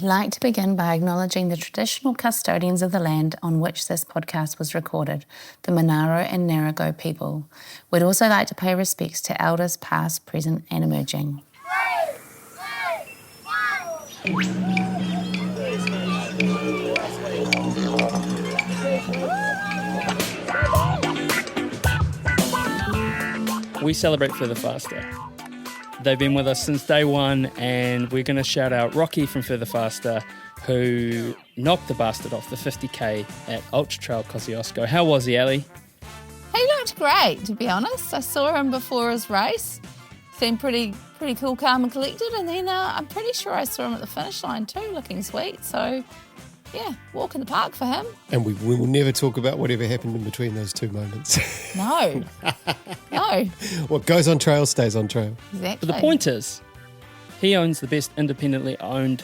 We'd like to begin by acknowledging the traditional custodians of the land on which this podcast was recorded, the Monaro and Ngarigo people. We'd also like to pay respects to elders past, present and emerging. 3, 2, 1. We celebrate Further Faster. They've been with us since day one, and we're going to shout out Rocky from Further Faster, who knocked the bastard off the 50k at Ultra Trail Kosciuszko. How was he, Ali? He looked great, to be honest. I saw him before his race. Seemed pretty cool, calm and collected, and then I'm pretty sure I saw him at the finish line too, looking sweet. So, yeah, walk in the park for him. And we will never talk about whatever happened in between those two moments. No. No. What goes on trail stays on trail. Exactly. But the point is, he owns the best independently owned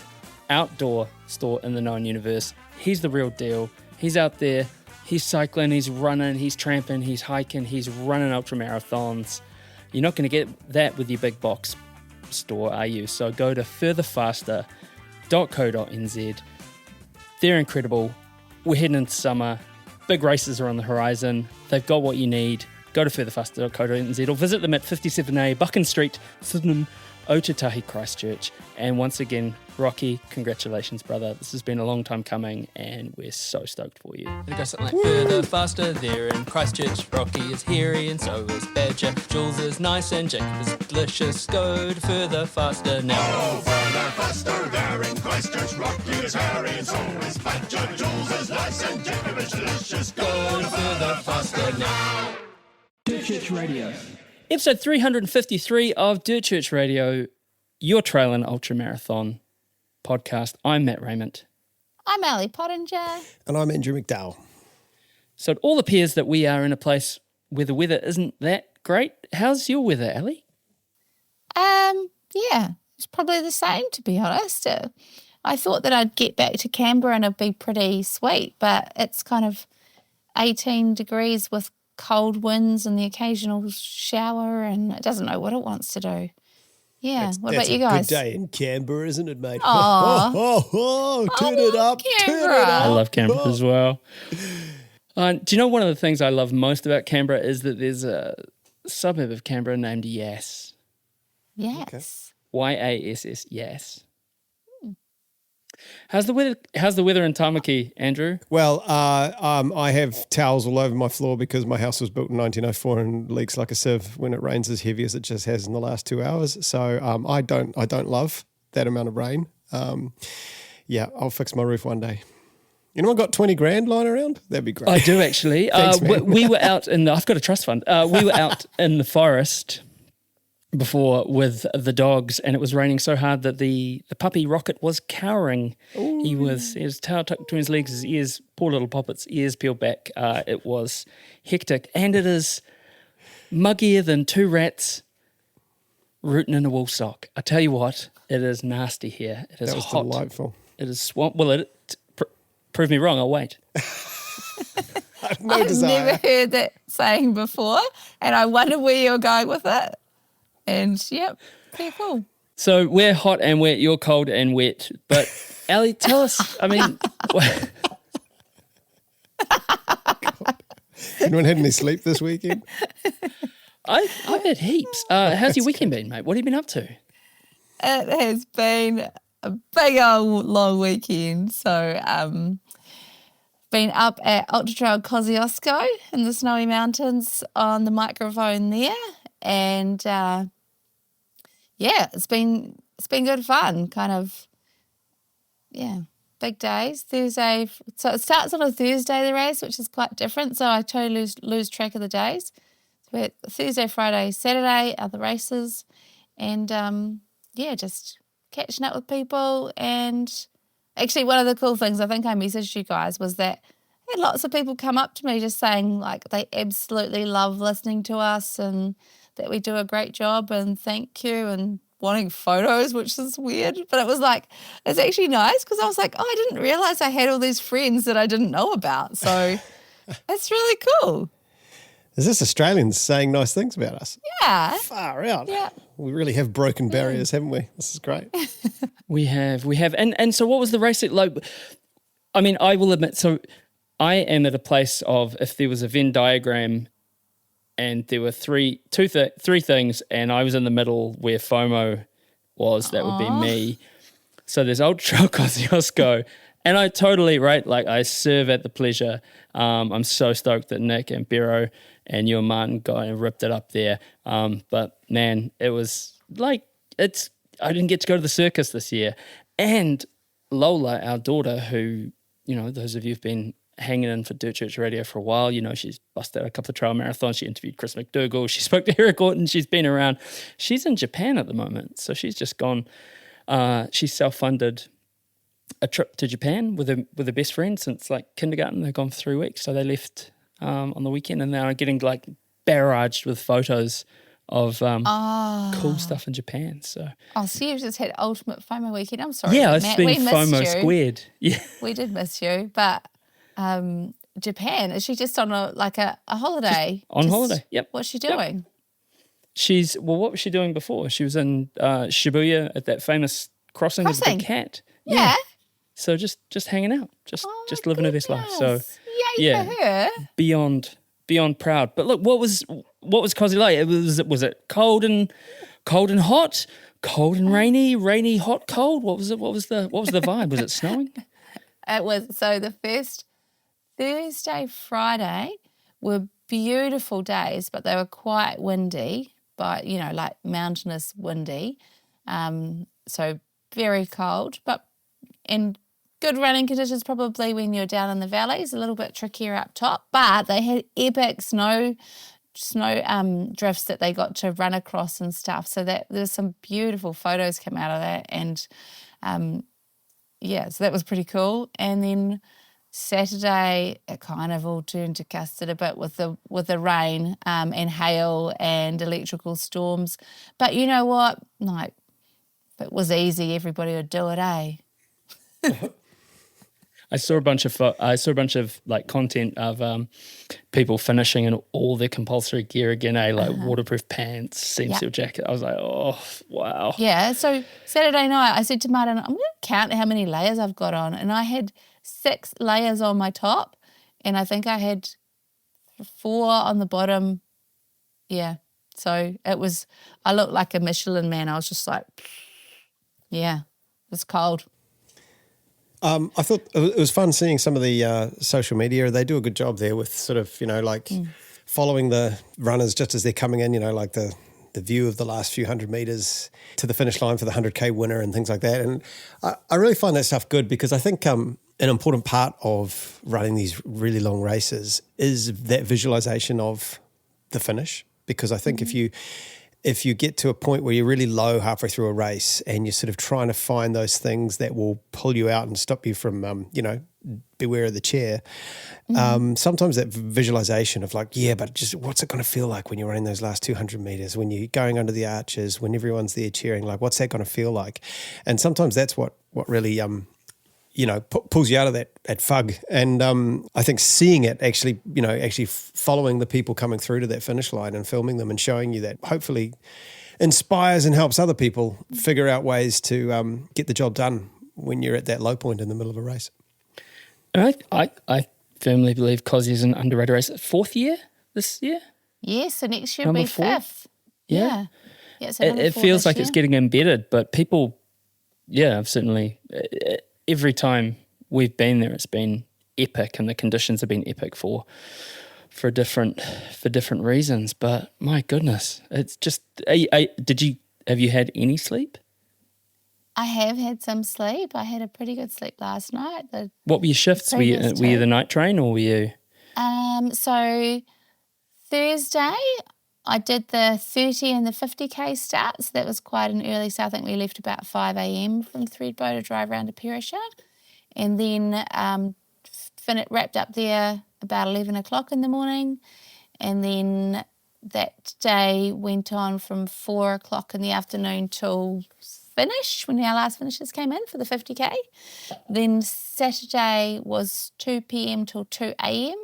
outdoor store in the known universe. He's the real deal. He's out there. He's cycling. He's running. He's tramping. He's hiking. He's running ultra marathons. You're not going to get that with your big box store, are you? So go to furtherfaster.co.nz. They're incredible. We're heading into summer. Big races are on the horizon. They've got what you need. Go to furtherfaster.co.nz or visit them at 57A Buchan Street, Sydenham, Otatahi, Christchurch. And once again, Rocky, congratulations, brother. This has been a long time coming, and we're so stoked for you. It goes something like Further Faster, they're in Christchurch. Rocky is hairy and so is Badger. Jules is nice and Jacob is delicious. Go to Further Faster now. Oh, Further Faster, they're in Christchurch. Rocky is hairy and so is Badger. Jules is nice and Jacob is delicious. Go to Further Faster now. Dirt Church Radio. Episode 353 of Dirt Church Radio, your trail and ultra marathon podcast. I'm Matt Raymond. I'm Ali Pottinger. And I'm Andrew McDowell. So it all appears that we are in a place where the weather isn't that great. How's your weather, Ali? Yeah, it's probably the same, to be honest. I thought that I'd get back to Canberra and it'd be pretty sweet, but it's kind of 18 degrees with cold winds and the occasional shower, and it doesn't know what it wants to do. Yeah, what about you guys? Good day in Canberra, isn't it, mate? Aw. Turn it up, turn it I up. love Canberra as well. Do you know one of the things I love most about Canberra is that there's a suburb of Canberra named Yass. Yes. Okay. Yass, Yass. How's the weather in Tamaki, Andrew? Well, I have towels all over my floor because my house was built in 1904 and leaks like a sieve when it rains as heavy as it just has in the last 2 hours. So I don't love that amount of rain. Yeah, I'll fix my roof one day. Anyone got 20 grand lying around? That'd be great. I do actually. Thanks, man. We were out I've got a trust fund. We were out in the forest before with the dogs, and it was raining so hard that the puppy Rocket was cowering. Ooh. His tail tucked between his legs, his ears, poor little Poppet's ears peeled back. It was hectic, and it is muggier than 2 rats rooting in a wool sock. I tell you what, it is nasty here. It is that was hot. Delightful. It is swamp. Well, prove me wrong. I'll wait. I've no I've desire. never heard that saying before, and I wonder where you're going with it. And, yep, pretty cool. So we're hot and wet, you're cold and wet. But, Ali, tell us, Anyone had any sleep this weekend? I've had heaps. How's your weekend been, mate? What have you been up to? It has been a big old long weekend. So, been up at Ultra Trail Kosciuszko in the Snowy Mountains on the microphone there. And, it's been good fun, kind of, big days. Thursday, so it starts on a Thursday, the race, which is quite different, so I totally lose track of the days. So Thursday, Friday, Saturday are the races, and, just catching up with people. And actually one of the cool things, I think I messaged you guys, was that I had lots of people come up to me just saying, like, they absolutely love listening to us and that we do a great job and thank you, and wanting photos, which is weird. But it was like, it's actually nice because I was like, I didn't realise I had all these friends that I didn't know about. So it's really cool. Is this Australians saying nice things about us? Yeah. Far out. Yeah. We really have broken barriers, haven't we? This is great. We have. And so what was the race like? I mean, I will admit, so I am at a place of, if there was a Venn diagram and there were three things and I was in the middle where FOMO was, that would be me. So there's Ultra Trail Kosciuszko, and I totally, right, like I serve at the pleasure. I'm so stoked that Nick and Bero and you and Martin got and ripped it up there. But man, it was like, I didn't get to go to the circus this year. And Lola, our daughter, who, you know, those of you who've been hanging in for Dirt Church Radio for a while, you know, she's busted out a couple of trail marathons. She interviewed Chris McDougall. She spoke to Eric Orton. She's been around. She's in Japan at the moment. So she's just gone. She's self-funded a trip to Japan with her best friend since like kindergarten. They've gone for 3 weeks. So they left on the weekend and now are getting like barraged with photos of cool stuff in Japan. So you just had ultimate FOMO weekend. I'm sorry. yeah, it's Matt. been We missed FOMO you. squared. Yeah. We did miss you, but Japan, is she just on a holiday? On holiday, yep. What's she doing? What was she doing before? She was in Shibuya at that famous crossing with the big cat. Yeah. So just hanging out, just living her best life. So yay for her. beyond proud. But look, what was Kosci like? Was it cold and hot, cold and rainy, hot, cold? What was it? What was the vibe? Was it snowing? It was. So the first Thursday, Friday were beautiful days, but they were quite windy, but you know, like mountainous windy. So very cold, but in good running conditions probably when you're down in the valleys, a little bit trickier up top. But they had epic snow drifts that they got to run across and stuff. So that there's some beautiful photos come out of that, and so that was pretty cool. And then Saturday, it kind of all turned to custard a bit with the rain and hail and electrical storms. But you know what? Like, if it was easy, everybody would do it, eh? I saw a bunch of like content of people finishing in all their compulsory gear again, like waterproof pants, seam seal jacket. I was like, oh wow. Yeah. So Saturday night, I said to Martin, I'm going to count how many layers I've got on, and I had 6 layers on my top, and I think I had 4 on the bottom. Yeah. So I looked like a Michelin man. I was just like, yeah, it's cold. I thought it was fun seeing some of the social media. They do a good job there with sort of, you know, like following the runners just as they're coming in, you know, like the view of the last few 100 meters to the finish line for the 100K winner and things like that. And I really find that stuff good because I think an important part of running these really long races is that visualization of the finish. Because I think if you get to a point where you're really low halfway through a race and you're sort of trying to find those things that will pull you out and stop you from, beware of the chair. Sometimes that visualization of like, yeah, but just what's it going to feel like when you're running those last 200 meters, when you're going under the arches, when everyone's there cheering, like what's that going to feel like? And sometimes that's what really, pulls you out of that fug. And I think seeing it actually following the people coming through to that finish line and filming them and showing you that hopefully inspires and helps other people figure out ways to get the job done when you're at that low point in the middle of a race. I firmly believe Kosci is an underrated race. 4th year this year? Yes, so next year will be 5th. Yeah. It's it feels like it's getting embedded, but people, I've certainly... Every time we've been there, it's been epic, and the conditions have been epic for different reasons. But my goodness, it's just. Have you had any sleep? I have had some sleep. I had a pretty good sleep last night. What were your shifts? Were you the night train or were you? So Thursday, I did the 30 and the 50K start, so that was quite an early. So I think we left about 5 a.m. from Thredbo to drive around to Perisher, and then wrapped up there about 11 o'clock in the morning, and then that day went on from 4 o'clock in the afternoon till finish, when our last finishers came in for the 50K. Then Saturday was 2 p.m. till 2 a.m.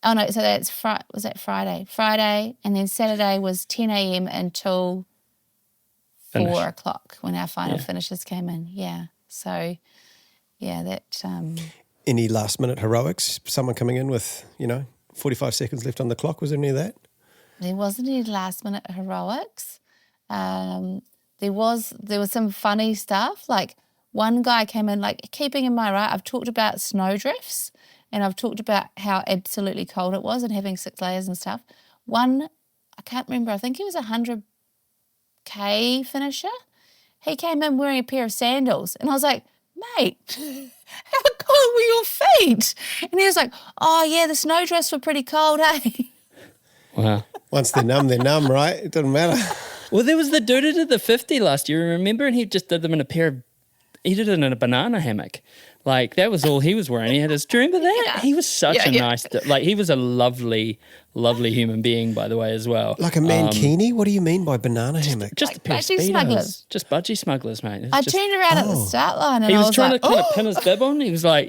Oh no, so that's was that Friday? Friday, and then Saturday was 10 a.m. until 4 o'clock when our final finishes came in. Yeah. So, yeah, that. Any last minute heroics? Someone coming in with 45 seconds left on the clock. Was there any of that? There wasn't any last minute heroics. There was some funny stuff. Like one guy came in, like keeping in mind, right, I've talked about snowdrifts and I've talked about how absolutely cold it was and having 6 layers and stuff. One, I can't remember, I think he was a 100K finisher. He came in wearing a pair of sandals and I was like, mate, how cold were your feet? And he was like, oh yeah, the snowdrifts were pretty cold, hey? Wow. Once they're numb, right? It doesn't matter. Well, there was the dude who did the 50 last year, remember? And he just did them in he did it in a banana hammock. Like, that was all he was wearing. He had his, do you remember that? Yeah. He was such a nice, he was a lovely, lovely human being, by the way, as well. Like a mankini? What do you mean by banana hammock? Just Like a pair of budgie Speedos. smugglers. Just budgie smugglers, mate. I turned around at the start line and He I was was trying like, to kind of pin his bib on. He was like,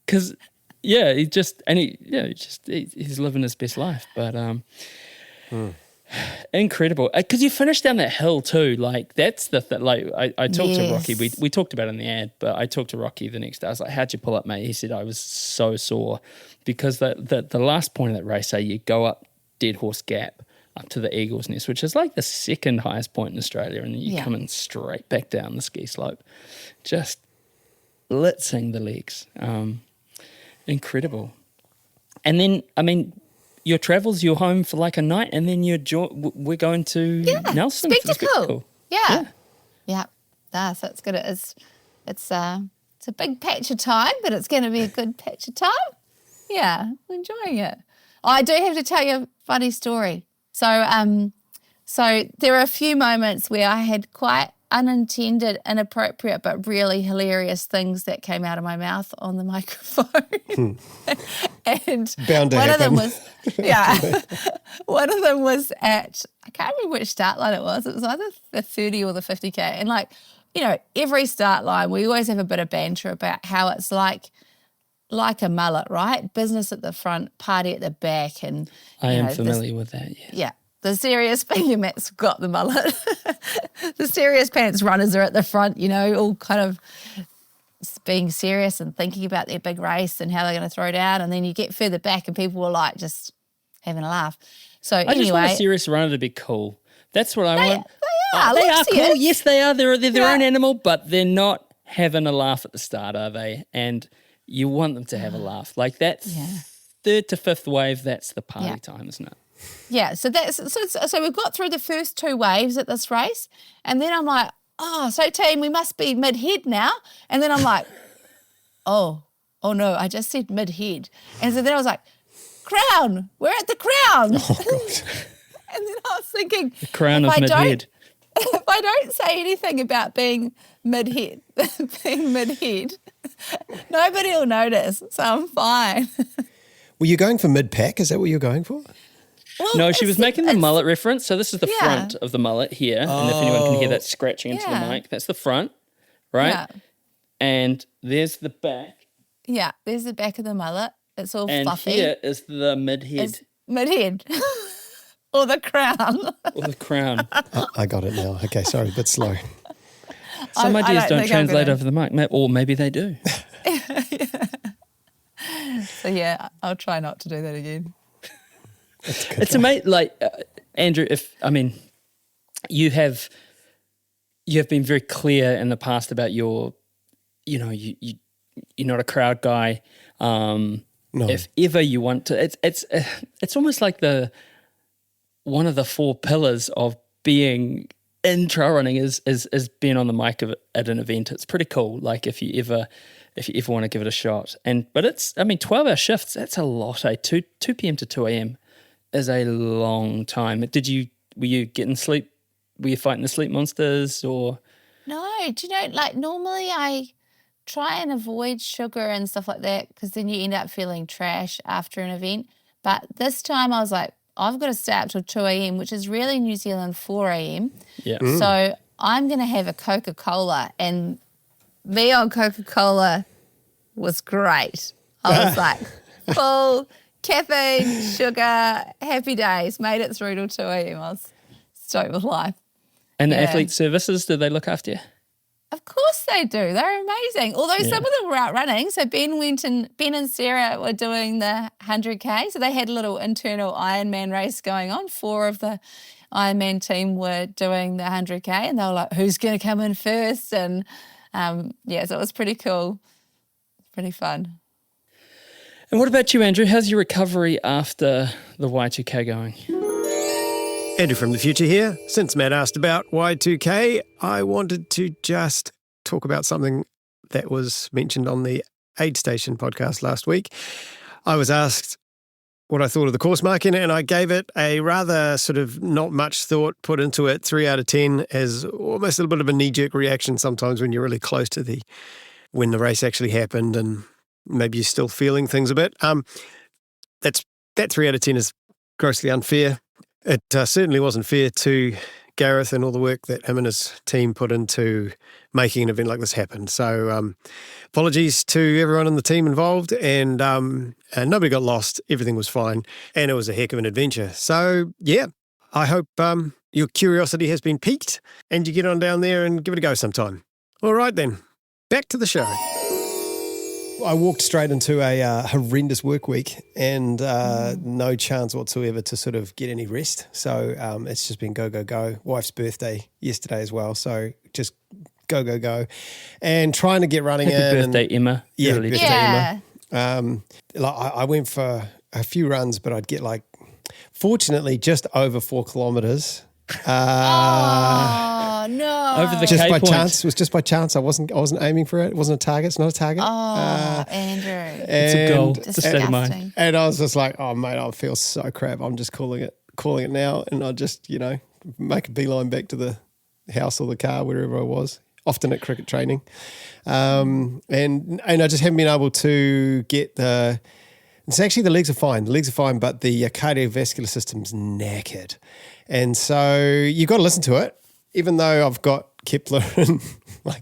because, he's living his best life. But, incredible. Because you finished down that hill too. Like, that's the thing. Like, I talked to Rocky. We talked about it in the ad, but I talked to Rocky the next day. I was like, how'd you pull up, mate? He said, I was so sore because the last point of that race, you go up Dead Horse Gap up to the Eagle's Nest, which is like the second highest point in Australia, and you come in straight back down the ski slope. Just blitzing the legs. Incredible. And then, your travels, you're home for like a night, and then we're going to Nelson. spectacle. Yeah. So it's good. It's a big patch of time, but it's going to be a good patch of time. Yeah, I'm enjoying it. I do have to tell you a funny story. So there are a few moments where I had quite unintended, inappropriate, but really hilarious things that came out of my mouth on the microphone. And Bound to one happen. of them was, one of them was at, I can't remember which start line it was. It was either the 30 or the 50K. And every start line, we always have a bit of banter about how it's like a mullet, right? Business at the front, party at the back. And I am familiar with that, Yeah. The serious BMX got the mullet. The serious pants runners are at the front, all kind of being serious and thinking about their big race and how they're going to throw down. And then you get further back and people are like just having a laugh. So I just want a serious runner to be cool. That's what I want. They are are cool. Yes, they are. They're their own animal, but they're not having a laugh at the start, are they? And you want them to have a laugh. Like that's third to fifth wave, that's the party time, isn't it? Yeah, so we've got through the first 2 waves at this race, and then I'm like, so team, we must be mid-head now. And then I'm like, oh no, I just said mid-head. And so then I was like, crown, we're at the crown. Oh, God. And then I was thinking, The crown of mid-head. If I don't say anything about being mid-head, nobody will notice, so I'm fine. Were you going for mid-pack? Is that what you're going for? Well, No, she was making the mullet reference. So this is the Yeah. front of the mullet here. And if anyone can hear that scratching into the mic, that's the front, right? Yeah. And there's the back. Yeah, there's the back of the mullet. It's all And fluffy. here is the mid-head It's mid-head. Or the crown. or the crown. I got it now. Okay, sorry, a bit slow. Some I ideas don't don't think I'm translate gonna- over the mic, or maybe they do. So yeah, I'll try not to do that again. It's amazing, Andrew. You have been very clear in the past about you're not a crowd guy. No. If ever you want to, it's almost like one of the 4 pillars of being in trail running is being on the mic at an event. It's pretty cool. Like if you ever want to give it a shot, but it's 12-hour shifts. That's a lot. 2 p.m. to 2 a.m. is a long time. Were you getting sleep? Were you fighting the sleep monsters or? No, do you know, normally I try and avoid sugar and stuff like that because then you end up feeling trash after an event. But this time I was like, I've got to stay up till 2 a.m., which is really New Zealand 4 a.m. Yeah. So I'm going to have a Coca-Cola, and me on Coca-Cola was great. I was like full caffeine, sugar, happy days. Made it through till 2 a.m. I was stoked with life. And the Yeah. athlete services, do they look after you? Of course they do. They're amazing. Although some of them were out running. So Ben and Sarah were doing the 100K. So they had a little internal Ironman race going on. 4 of the Ironman team were doing the 100K, and they were like, who's going to come in first? And so it was pretty cool. Pretty fun. And what about you, Andrew? How's your recovery after the Y2K going? Andrew from the future here. Since Matt asked about Y2K, I wanted to just talk about something that was mentioned on the Aid Station podcast last week. I was asked what I thought of the course marking, and I gave it a rather sort of not much thought put into it, 3 out of 10, as almost a little bit of a knee-jerk reaction sometimes when you're really close to when the race actually happened and maybe you're still feeling things a bit. That 3 out of 10 is grossly unfair. It certainly wasn't fair to Gareth and all the work that him and his team put into making an event like this happen. So apologies to everyone in the team involved, and nobody got lost. Everything was fine, and it was a heck of an adventure. So, yeah, I hope your curiosity has been piqued and you get on down there and give it a go sometime. All right, then, back to the show. I walked straight into a horrendous work week and no chance whatsoever to sort of get any rest. So it's just been go, go, go. Wife's birthday yesterday as well. So just go, go, go. And trying to get running Happy in. birthday, Emma. Yeah, Really. birthday, Yeah. Emma. I went for a few runs, but I'd get fortunately, just over 4 kilometres. Oh, no. Over the Just K by point. chance. It was just by chance. I wasn't aiming for it. It wasn't a target. It's not a target. Oh, Andrew. It's a goal. And- It's a state of mind. Disgusting. And I was just like, oh, mate, I feel so crap. I'm just calling it now. And I just, make a beeline back to the house or the car, wherever I was, often at cricket training. And I just haven't been able to get it's actually the legs are fine. The legs are fine, but the cardiovascular system's knackered. And so you've got to listen to it, even though I've got Kepler in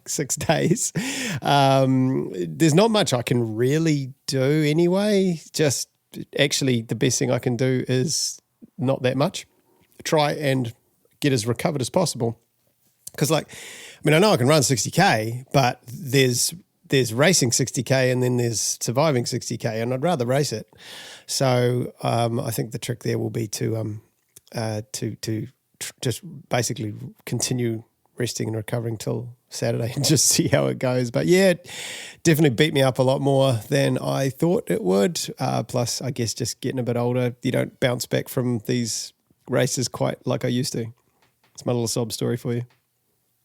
6 days. There's not much I can really do anyway. Just actually the best thing I can do is not that much. Try and get as recovered as possible. Because I know I can run 60K, but there's racing 60K and then there's surviving 60K, and I'd rather race it. So I think the trick there will be to just basically continue resting and recovering till Saturday and just see how it goes. But yeah, it definitely beat me up a lot more than I thought it would. Plus, I guess just getting a bit older, you don't bounce back from these races quite like I used to. It's my little sob story for you.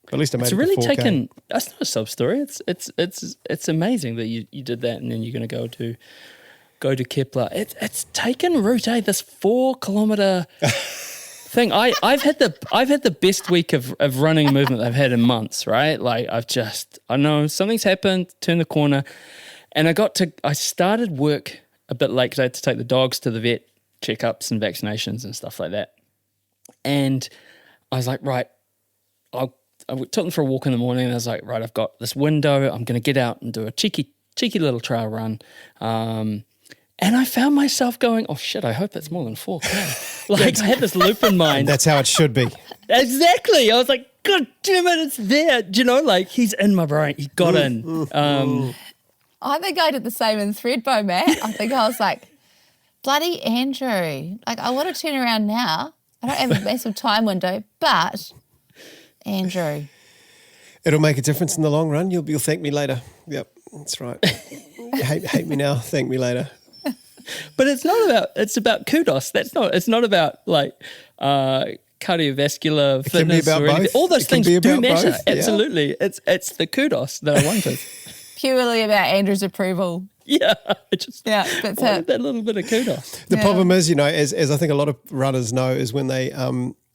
But at least I made It's it really to 4K. taken. That's not a sub story. It's amazing that you did that, and then you're going to go to Kepler. It's taken root, this 4 kilometre thing. I've had the best week of running movement I've had in months. Right, I know something's happened. Turn the corner, and I started work a bit late because I had to take the dogs to the vet checkups and vaccinations and stuff like that. And I was like, right, I took them for a walk in the morning, and I was like, right, I've got this window. I'm going to get out and do a cheeky little trail run. And I found myself going, oh shit, I hope it's more than 4K. I had this loop in mind. That's how it should be. Exactly. I was like, God damn it, it's there. Do you know, he's in my brain. He got in. I think I did the same in Threadbow, Matt. I think I was like, bloody Andrew. I want to turn around now. I don't have a massive time window, but Andrew. It'll make a difference in the long run. You'll thank me later. Yep, that's right. hate me now, thank me later. But it's about kudos. It's not about cardiovascular can be fitness about or anything. both. All those It can things be do about matter. both, yeah. Absolutely. It's the kudos that I wanted. Purely about Andrew's approval. Yeah. That's it. that little bit of kudos. The problem is, as I think a lot of runners know, is when they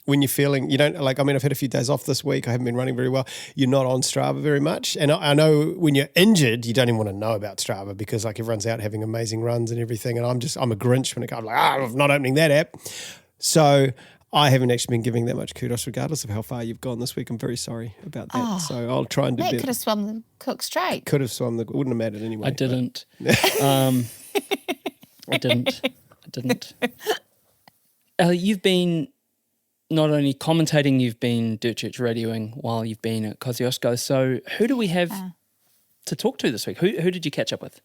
when you're feeling, you don't I've had a few days off this week. I haven't been running very well. You're not on Strava very much. And I know when you're injured, you don't even want to know about Strava because everyone's out having amazing runs and everything. And I'm a Grinch when it comes I'm not opening that app. So I haven't actually been giving that much kudos regardless of how far you've gone this week. I'm very sorry about that. So I'll try and do Matt better. could have swum the Cook Strait. Could have swum. It wouldn't have mattered anyway. I didn't. I didn't. didn't. You've been not only commentating, you've been Dirt Church radioing while you've been at Kosciuszko. So who do we have to talk to this week? Who did you catch up with?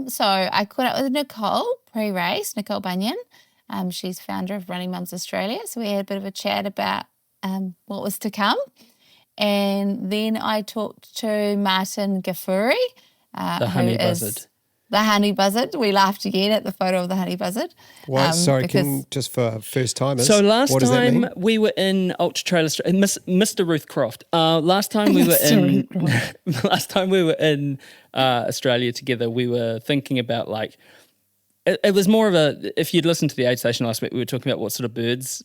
So I caught up with Nicole pre-race, Nicole Bunyon. She's founder of Running Mums Australia. So we had a bit of a chat about what was to come. And then I talked to Martin Gaffuri, The Honey Buzzard. The Honey Buzzard. We laughed again at the photo of the Honey Buzzard. What? Sorry, just for first timers. So last what does that time mean? we were in Ultra Trail Australia, Mr. Ruth Croft. Last time we were in Australia together, we were thinking about like it was more of a. If you'd listened to the aid station last week, we were talking about what sort of birds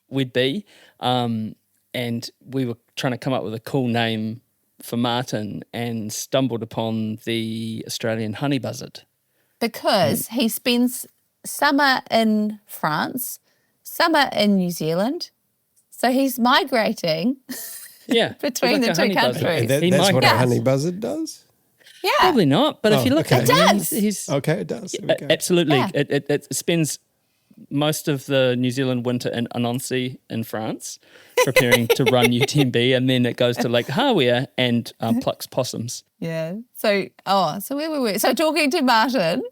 we'd be, and we were trying to come up with a cool name for Martin and stumbled upon the Australian Honey Buzzard. Because he spends summer in France, summer in New Zealand. So he's migrating between the two countries. That's what a honey buzzard does? Yeah. Probably not, but if you look okay. at It him, does. he's Okay, it does. There we go. absolutely. Yeah. It spends most of the New Zealand winter in Annecy in France, preparing to run UTMB, and then it goes to Lake Hawea and plucks possums. Yeah. So where were we? So talking to Martin,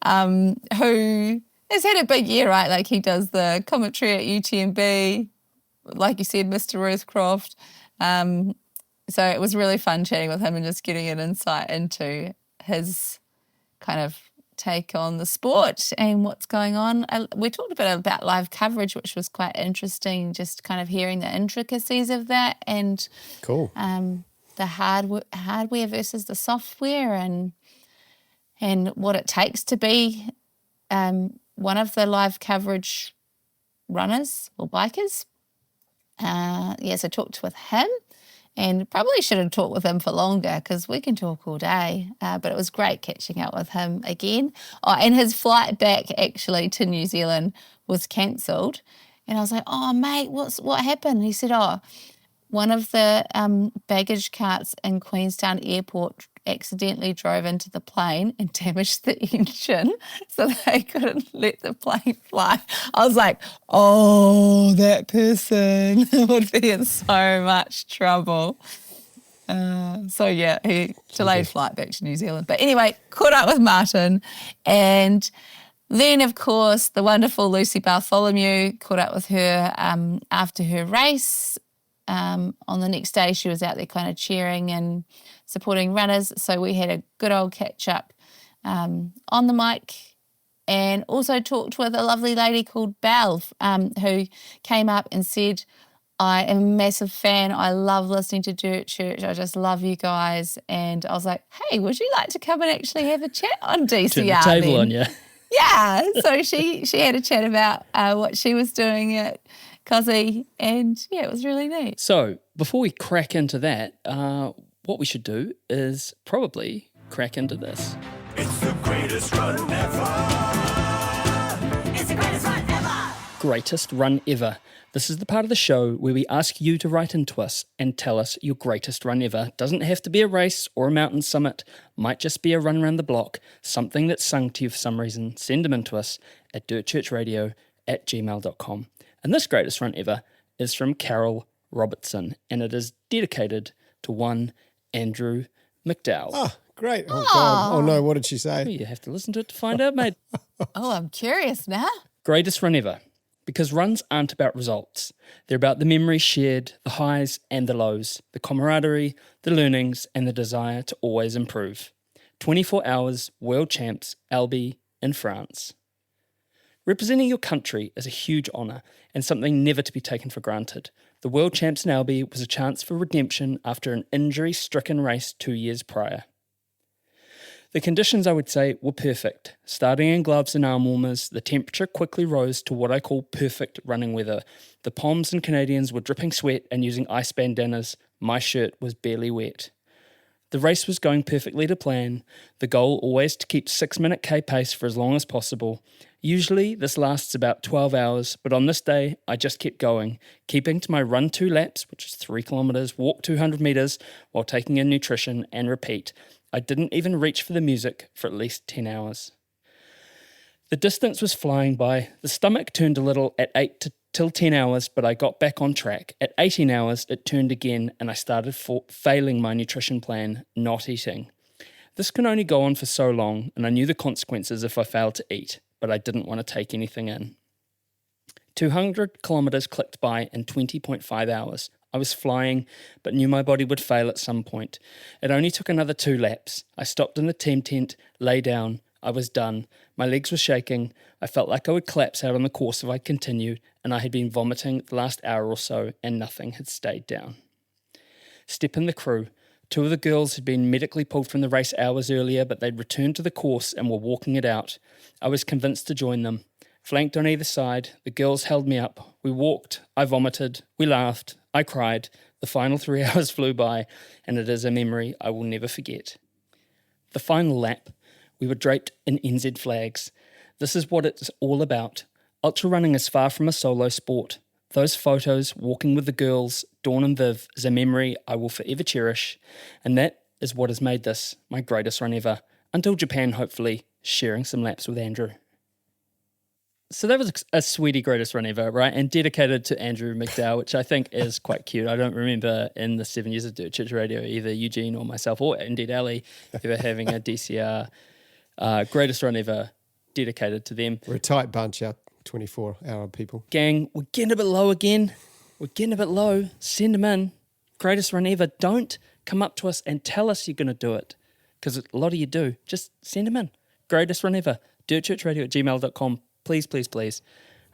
who has had a big year, right? Like he does the commentary at UTMB, like you said, Mr. Ruth Croft. So it was really fun chatting with him and just getting an insight into his kind of take on the sport and what's going on. We talked a bit about live coverage, which was quite interesting, just kind of hearing the intricacies of that and Cool. the hardware versus the software and what it takes to be one of the live coverage runners or bikers. So talked with him. And probably should have talked with him for longer because we can talk all day. But it was great catching up with him again. And his flight back actually to New Zealand was cancelled. And I was like, oh, mate, what happened? And he said, one of the baggage carts in Queenstown Airport accidentally drove into the plane and damaged the engine, so they couldn't let the plane fly. I was like, oh, that person would be in so much trouble. He delayed flight back to New Zealand. But anyway, caught up with Martin. And then, of course, the wonderful Lucy Bartholomew, caught up with her after her race. On the next day, she was out there kind of cheering and supporting runners. So we had a good old catch up on the mic, and also talked with a lovely lady called Belle, who came up and said, I am a massive fan. I love listening to Dirt Church. I just love you guys. And I was like, hey, would you like to come and actually have a chat on DCR? Turn the table then? on you. Yeah. So she had a chat about what she was doing at Cosy, and it was really neat. So before we crack into that, what we should do is probably crack into this. It's the greatest run ever. It's the greatest run ever. Greatest run ever. This is the part of the show where we ask you to write into us and tell us your greatest run ever. Doesn't have to be a race or a mountain summit. Might just be a run around the block. Something that's sung to you for some reason. Send them in to us at dirtchurchradio@gmail.com. And this greatest run ever is from Carol Robertson, and it is dedicated to one Andrew McDowell. Oh, great. Oh, God. Oh, no. What did she say? You have to listen to it to find out, mate. Oh, I'm curious now. Greatest run ever. Because runs aren't about results. They're about the memories shared, the highs and the lows, the camaraderie, the learnings, and the desire to always improve. 24 hours, world champs, Albi in France. Representing your country is a huge honour and something never to be taken for granted. The World Champs in Albi was a chance for redemption after an injury-stricken race 2 years prior. The conditions, I would say, were perfect. Starting in gloves and arm warmers, the temperature quickly rose to what I call perfect running weather. The Poms and Canadians were dripping sweat and using ice bandanas. My shirt was barely wet. The race was going perfectly to plan, the goal always to keep 6-minute K pace for as long as possible. Usually this lasts about 12 hours, but on this day I just kept going, keeping to my run 2 laps, which is 3 kilometres, walk 200 metres, while taking in nutrition and repeat. I didn't even reach for the music for at least 10 hours. The distance was flying by. The stomach turned a little at 8 till 10 hours, but I got back on track. At 18 hours, it turned again, and I started failing my nutrition plan, not eating. This can only go on for so long, and I knew the consequences if I failed to eat, but I didn't want to take anything in. 200 kilometres clicked by in 20.5 hours. I was flying, but knew my body would fail at some point. It only took another 2 laps. I stopped in the team tent, lay down. I was done. My legs were shaking. I felt like I would collapse out on the course if I continued, and I had been vomiting the last hour or so, and nothing had stayed down. Step in the crew. 2 of the girls had been medically pulled from the race hours earlier, but they'd returned to the course and were walking it out. I was convinced to join them. Flanked on either side, the girls held me up. We walked. I vomited. We laughed. I cried. The final 3 hours flew by, and it is a memory I will never forget. The final lap, we were draped in NZ flags. This is what it's all about. Ultra running is far from a solo sport. Those photos, walking with the girls, Dawn and Viv, is a memory I will forever cherish, and that is what has made this my greatest run ever. Until Japan, hopefully, sharing some laps with Andrew. So that was a sweetie greatest run ever, right? And dedicated to Andrew McDowell, which I think is quite cute. I don't remember in the 7 years of Dirt Church Radio either Eugene or myself or indeed Ali ever having a DCR greatest run ever dedicated to them. We're a tight bunch, our 24-hour people. Gang, we're getting a bit low again. We're getting a bit low. Send them in. Greatest run ever. Don't come up to us and tell us you're going to do it, because a lot of you do. Just send them in. Greatest run ever. dirtchurchradio@gmail.com. Please, please, please.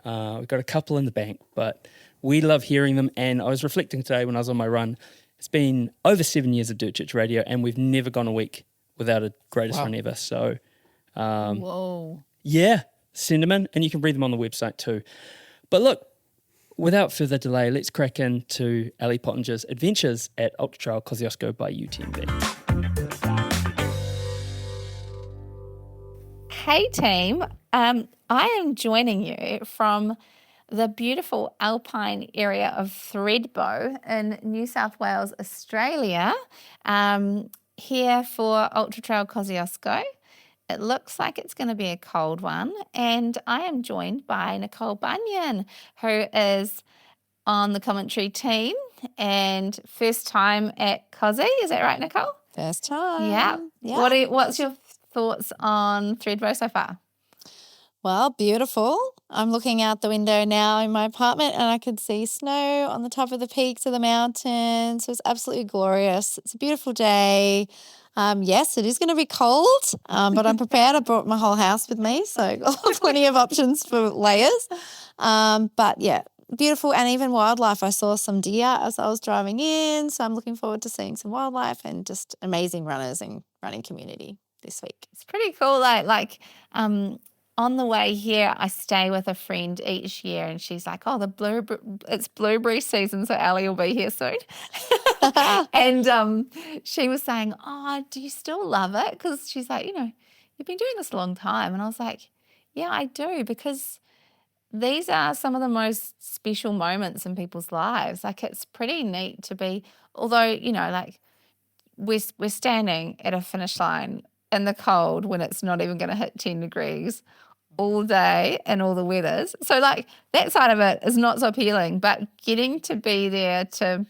We've got a couple in the bank, but we love hearing them. And I was reflecting today when I was on my run. It's been over 7 years of Dirt Church Radio, and we've never gone a week without a greatest run ever. So, Whoa. yeah, send them in, and you can read them on the website too. But look, without further delay, let's crack into Ali Pottinger's adventures at Ultra Trail Kosciuszko by UTMB. Hey team, I am joining you from the beautiful alpine area of Thredbo in New South Wales, Australia, here for Ultra Trail Kosciuszko. It looks like it's going to be a cold one, and I am joined by Nic Bunyon, who is on the commentary team and first time at Kosci. Is that right, Nicole? First time. Yeah. What's your thoughts on Thredbo so far? Well, beautiful. I'm looking out the window now in my apartment and I could see snow on the top of the peaks of the mountains. So it's absolutely glorious. It's a beautiful day. Yes, it is going to be cold, but I'm prepared. I brought my whole house with me, so I've got plenty of options for layers. But yeah, beautiful, and even wildlife. I saw some deer as I was driving in, so I'm looking forward to seeing some wildlife and just amazing runners and running community this week. It's pretty cool. Like on the way here, I stay with a friend each year, and she's like, "Oh, it's blueberry season, so Ali will be here soon." And she was saying, "Oh, do you still love it?" Because she's like, "You've been doing this a long time," and I was like, "Yeah, I do," because these are some of the most special moments in people's lives. Like, it's pretty neat to be, although we're standing at a finish line in the cold when it's not even going to hit 10 degrees all day in all the weathers. So that side of it is not so appealing, but getting to be there to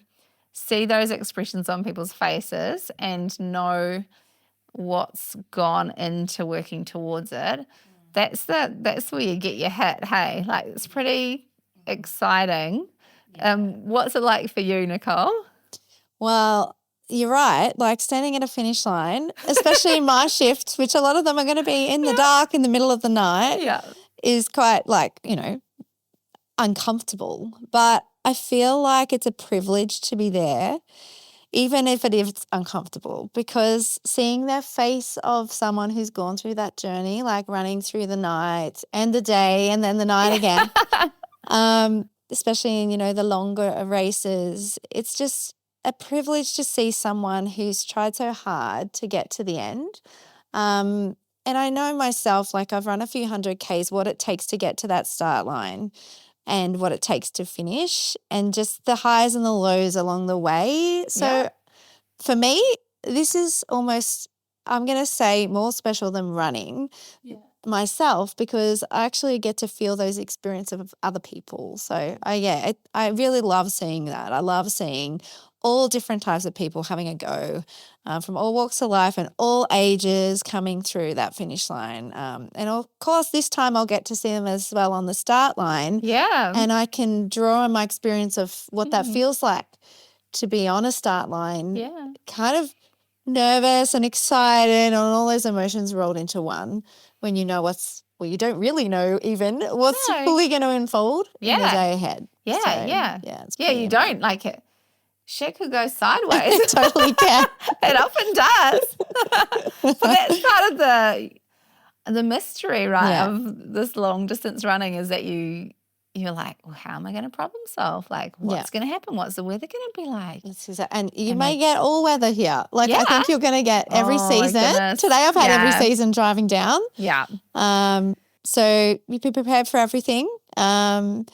see those expressions on people's faces and know what's gone into working towards it, that's where you get your hit, hey? It's pretty exciting. What's it like for you, Nicole? Well, you're right. Standing at a finish line, especially in my shifts, which a lot of them are going to be in the dark in the middle of the night, is quite uncomfortable. But I feel like it's a privilege to be there, even if it is uncomfortable, because seeing the face of someone who's gone through that journey, running through the night and the day and then the night again, especially in, the longer races, it's just a privilege to see someone who's tried so hard to get to the end. And I know myself, I've run a few 100Ks, what it takes to get to that start line and what it takes to finish, and just the highs and the lows along the way. So for me, this is almost, I'm going to say, more special than running myself because I actually get to feel those experiences of other people. So I really love seeing that. I love seeing all different types of people having a go from all walks of life and all ages coming through that finish line. And of course, this time I'll get to see them as well on the start line. Yeah. And I can draw on my experience of what that feels like to be on a start line. Yeah. Kind of nervous and excited and all those emotions rolled into one when you know you don't really know even what's fully going to unfold in the day ahead. Yeah, So, yeah. it's Yeah, pretty you don't like it. Shit could go sideways. It totally can. It often does. But that's part of the mystery, right, Yeah. of this long distance running is that you're like, well, how am I going to problem solve? Like, what's going to happen? What's the weather going to be like? And you may get all weather here. Like I think you're going to get every Oh, my season. goodness. Today I've had every Yeah. season driving down. Yeah. So you be prepared for everything. But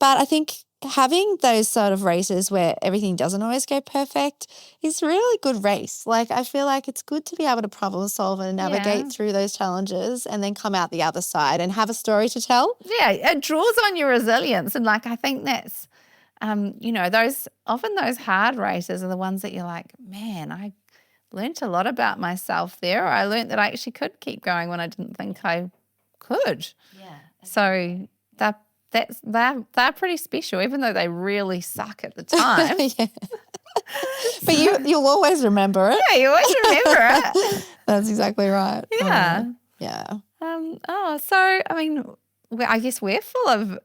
I think having those sort of races where everything doesn't always go perfect is really good race. Like I feel like it's good to be able to problem solve and navigate through those challenges and then come out the other side and have a story to tell. Yeah, it draws on your resilience. And like, I think that's, those hard races are the ones that you're like, man, I learned a lot about myself there. Or I learned that I actually could keep going when I didn't think I could. Yeah. So they're pretty special, even though they really suck at the time. But you'll always remember it. Yeah, you always remember it. That's exactly right. Yeah. Yeah. So, I mean, I guess we're full of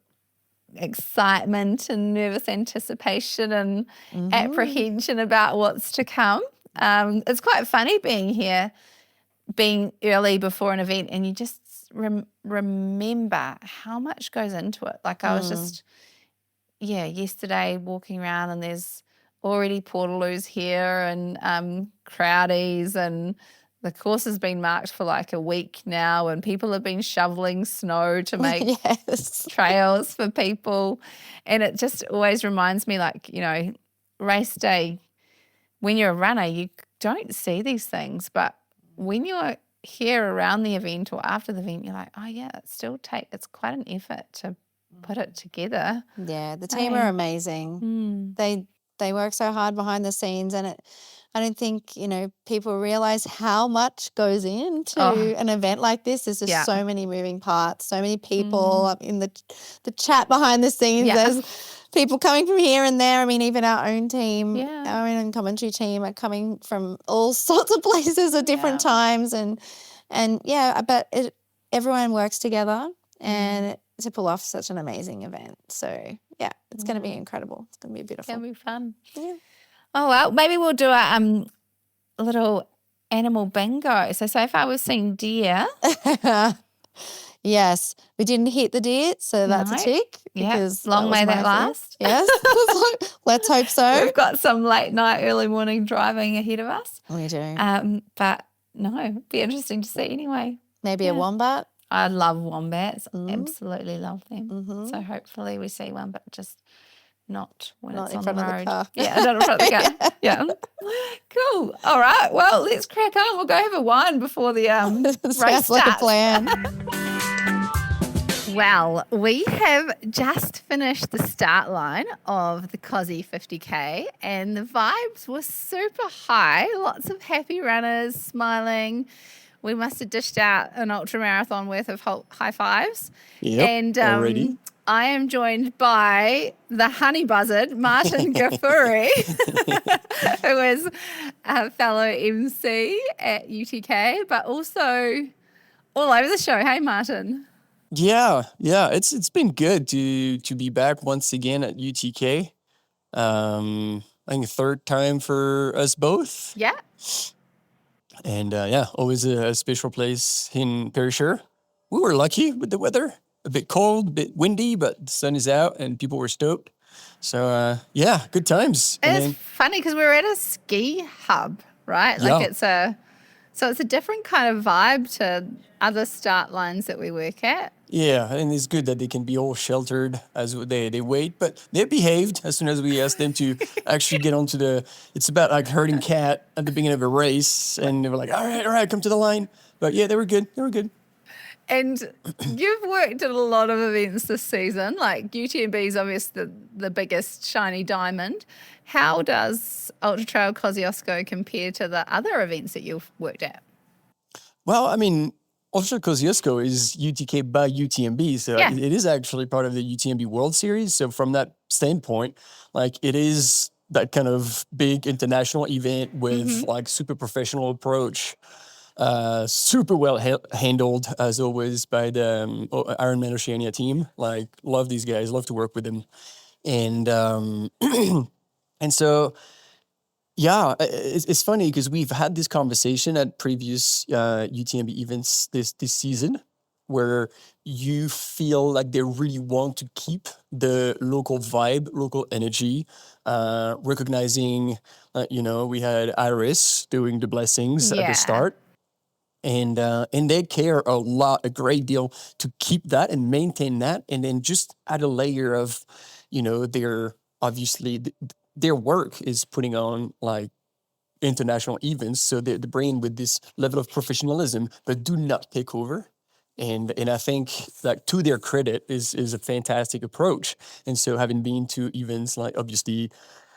excitement and nervous anticipation and apprehension about what's to come. It's quite funny being early before an event and you just remember how much goes into it. Like I was just, yesterday walking around and there's already portaloos here and crowdies and the course has been marked for like a week now and people have been shoveling snow to make trails for people. And it just always reminds me like, race day, when you're a runner, you don't see these things, but when you're here around the event or after the event, you're like, oh yeah, it's quite an effort to put it together. Yeah, the team are amazing. They work so hard behind the scenes and I don't think, people realize how much goes into an event like this. There's just so many moving parts, so many people in the chat behind the scenes. Yeah. There's people coming from here and there. I mean, even our own team, our own commentary team are coming from all sorts of places at different times. But everyone works together and to pull off such an amazing event. So, it's going to be incredible. It's going to be beautiful. It's going to be fun. Yeah. Oh, well, maybe we'll do a little animal bingo. So far we've seen deer. Yes, we didn't hit the deer, so that's a tick. Because long may that last. Yes, let's hope so. We've got some late night, early morning driving ahead of us. We do. But no, it'd be interesting to see anyway. Maybe a wombat. I love wombats. Absolutely love them. So hopefully we see one, but just not when Not it's in on front the of the road. car. Yeah, not in front of the car. Yeah. Cool. All right. Well, let's crack on. We'll go have a wine before the race Sounds like a starts. plan. Well, we have just finished the start line of the Kosci 50K and the vibes were super high. Lots of happy runners smiling. We must have dished out an ultra marathon worth of high fives. Yep, and already. I am joined by the Honey Buzzard, Martin Gaffuri, who is a fellow MC at UTK, but also all over the show. Hey, Martin. Yeah, it's been good to be back once again at UTK. I think third time for us both. Yeah. And always a special place in Perisher. We were lucky with the weather. A bit cold, a bit windy, but the sun is out and people were stoked. So, good times. It's funny because we're at a ski hub, right? Like it's a different kind of vibe to other start lines that we work at. Yeah, and it's good that they can be all sheltered as they wait, but they behaved as soon as we asked them to actually get onto it's about like herding cat at the beginning of a race, and they were like, all right, come to the line. But yeah, they were good. And you've worked at a lot of events this season, like UTMB is obviously the biggest shiny diamond. How does Ultra Trail Kosciuszko compare to the other events that you've worked at? Well, I mean, Ultra Kosciuszko is UTK by UTMB, so Yeah. it is actually part of the UTMB World Series. So from that standpoint, like it is that kind of big international event with like super professional approach, super well handled as always by the Ironman Oceania team. Like love these guys, love to work with them, and and so. Yeah, it's funny because we've had this conversation at previous UTMB events this season, where you feel like they really want to keep the local vibe, local energy, recognizing, we had Iris doing the blessings at Yeah. the start, and they care a great deal to keep that and maintain that, and then just add a layer of, their obviously. Their work is putting on like international events, so they bring with this level of professionalism, but do not take over. And I think that to their credit is a fantastic approach. And so having been to events like obviously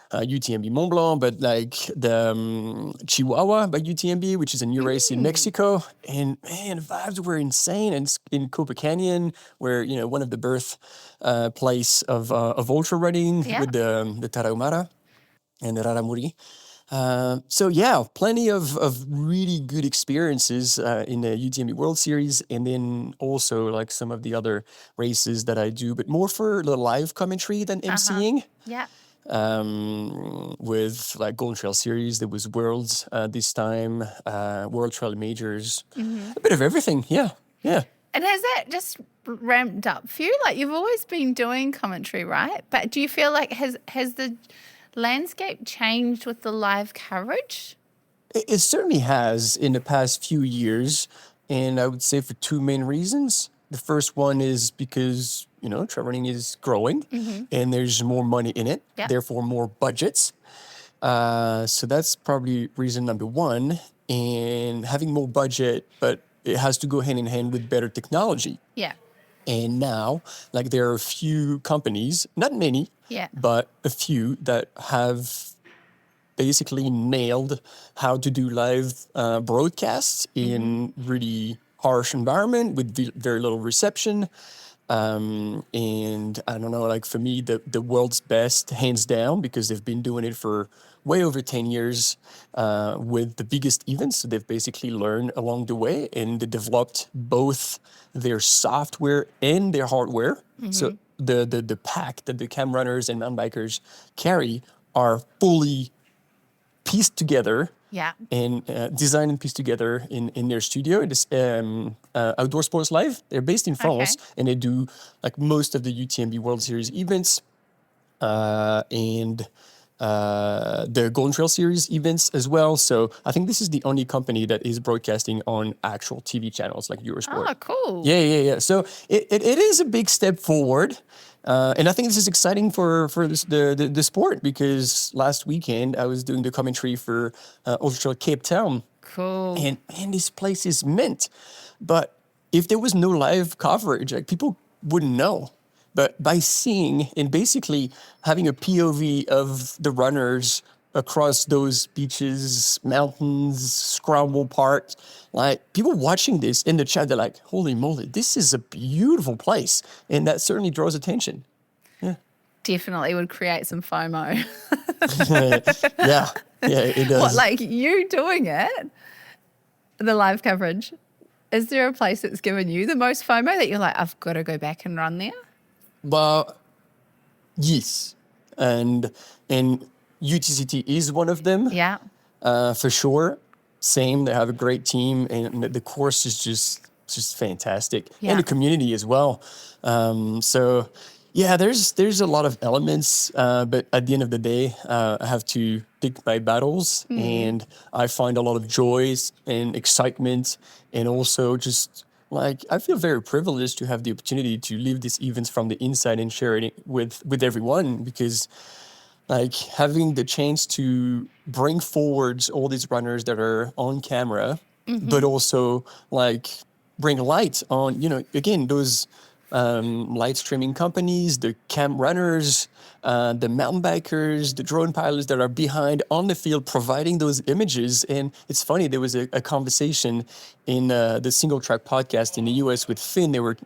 UTMB Mont Blanc, but like the Chihuahua by UTMB, which is a new race in Mexico, and man, the vibes were insane. And in Copa Canyon, where one of the birth place of ultra running with the Tarahumara and the Raramuri. So yeah, plenty of really good experiences in the UTMB World Series, and then also like some of the other races that I do, but more for the live commentary than emceeing. Yeah. With like Golden Trail Series, there was Worlds this time, World Trail Majors, a bit of everything. Yeah. And has that just ramped up for you? Like you've always been doing commentary, right? But do you feel like has the landscape changed with the live coverage? It certainly has in the past few years, and I would say for two main reasons. The first one is because, trail running is growing and there's more money in it, therefore more budgets. So that's probably reason number one. And having more budget, but it has to go hand in hand with better technology. Yeah. And now, like there are a few companies, not many, but a few that have basically nailed how to do live broadcasts in really harsh environment with very little reception. And I don't know, like for me, the world's best, hands down, because they've been doing it for way over 10 years with the biggest events. So they've basically learned along the way, and they developed both their software and their hardware. So the pack that the cam runners and mountain bikers carry are fully pieced together and designed and pieced together in their studio. It is Outdoor Sports Live. They're based in France, and they do like most of the UTMB World Series events and the Golden Trail Series events as well. So I think this is the only company that is broadcasting on actual TV channels like Eurosport. Oh, cool. Yeah. So it is a big step forward. And I think this is exciting for the sport, because last weekend I was doing the commentary for Ultra Trail Cape Town. Cool. And this place is mint. But if there was no live coverage, like people wouldn't know. But by seeing and basically having a POV of the runners across those beaches, mountains, scramble parks, like people watching this in the chat, they're like, holy moly, this is a beautiful place. And that certainly draws attention. Definitely would create some FOMO. Yeah, it does. What, like you doing it, the live coverage, is there a place that's given you the most FOMO that you're like, I've got to go back and run there? But yes, and UTCT is one of them. Yeah. For sure. Same. They have a great team, and the course is just fantastic, and the community as well. So yeah, there's a lot of elements, but at the end of the day, I have to pick my battles, and I find a lot of joys and excitement, and also just. Like, I feel very privileged to have the opportunity to live these events from the inside and share it with everyone, because like having the chance to bring forward all these runners that are on camera, but also like bring light on, again, those light streaming companies, the camp runners, the mountain bikers, the drone pilots that are behind on the field providing those images. And it's funny, there was a conversation in the Single Track podcast in the US with Finn. They were